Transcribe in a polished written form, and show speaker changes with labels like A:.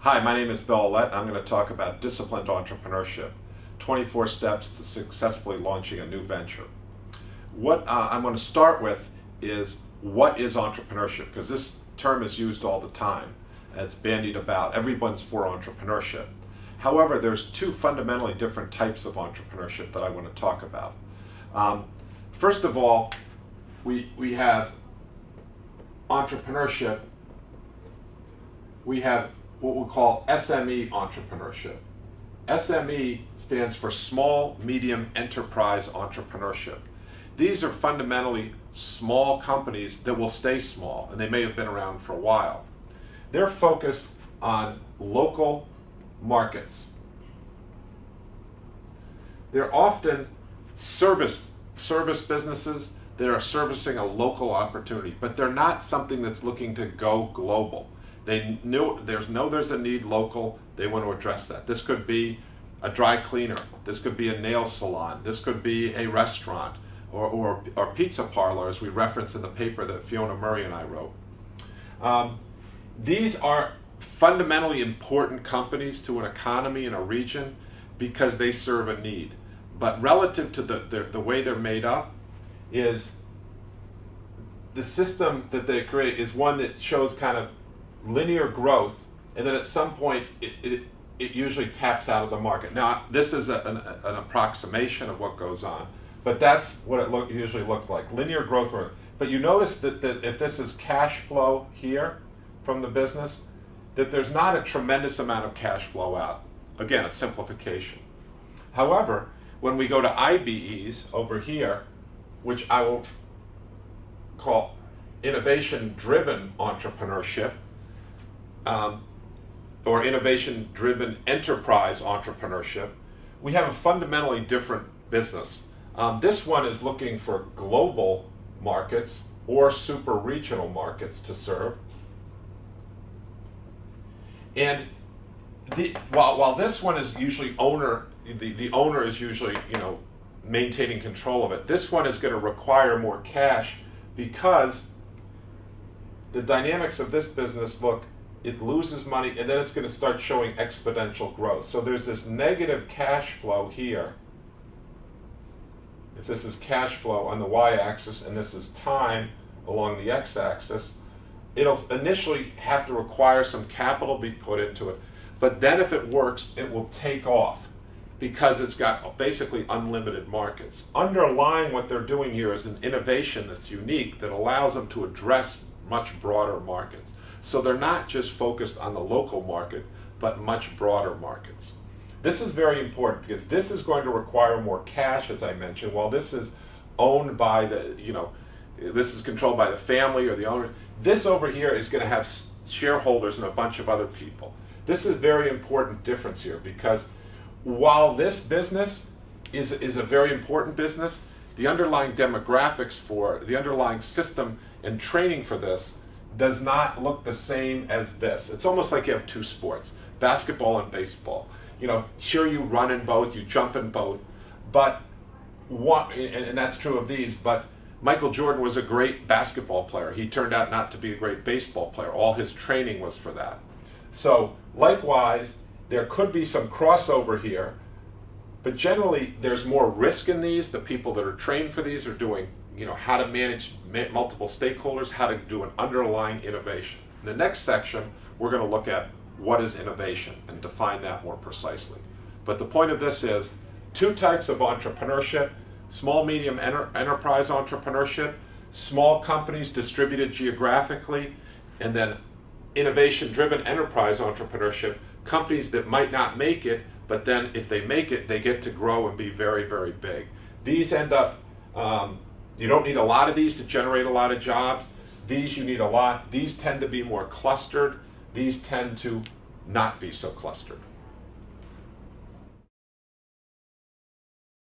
A: Hi, my name is Bill Ollett, and I'm going to talk about disciplined entrepreneurship, 24 steps to successfully launching a new venture. What I'm going to start with is what is entrepreneurship, because this term is used all the time. It's bandied about. Everyone's for entrepreneurship. However, there's two fundamentally different types of entrepreneurship that I want to talk about. First of all, we have entrepreneurship. We have what we'll call SME entrepreneurship. SME stands for small, medium enterprise entrepreneurship. These are fundamentally small companies that will stay small, and they may have been around for a while. They're focused on local markets. They're often service businesses that are servicing a local opportunity, but they're not something that's looking to go global. They know there's a need local, they want to address that. This could be a dry cleaner, this could be a nail salon, this could be a restaurant, or pizza parlor, as we reference in the paper that Fiona Murray and I wrote. These are fundamentally important companies to an economy in a region because they serve a need. But relative to the way they're made up, is the system that they create is one that shows kind of linear growth, and then at some point it usually taps out of the market. Now, this is an approximation of what goes on, but that's what it usually looks like, linear growth. But you notice that if this is cash flow here from the business, that there's not a tremendous amount of cash flow out. Again, a simplification. However, when we go to IBEs over here, which I will call innovation-driven entrepreneurship, or innovation-driven enterprise entrepreneurship, we have a fundamentally different business. This one is looking for global markets or super regional markets to serve. And while this one is usually the owner is usually maintaining control of it, this one is going to require more cash because the dynamics of this business it loses money and then it's going to start showing exponential growth. So there's this negative cash flow here. If this is cash flow on the y-axis and this is time along the x-axis, it'll initially have to require some capital be put into it. But then if it works, it will take off because it's got basically unlimited markets. Underlying what they're doing here is an innovation that's unique that allows them to address much broader markets. So they're not just focused on the local market, but much broader markets. This is very important because this is going to require more cash, as I mentioned, while this is owned by this is controlled by the family or the owner. This over here is going to have shareholders and a bunch of other people. This is a very important difference here because while this business is a very important business, the underlying demographics for the underlying system and training for this does not look the same as this. It's almost like you have two sports, basketball and baseball. Sure, you run in both, you jump in both, but and that's true of these, but Michael Jordan was a great basketball player. He turned out not to be a great baseball player. All his training was for that. So likewise, there could be some crossover here, but generally there's more risk in these. The people that are trained for these are doing how to manage multiple stakeholders, how to do an underlying innovation. In the next section, we're going to look at what is innovation and define that more precisely. But the point of this is two types of entrepreneurship: small, medium enterprise entrepreneurship, small companies distributed geographically, and then innovation-driven enterprise entrepreneurship, companies that might not make it, but then if they make it, they get to grow and be very, very big. These end up, you don't need a lot of these to generate a lot of jobs. These you need a lot. These tend to be more clustered. These tend to not be so clustered.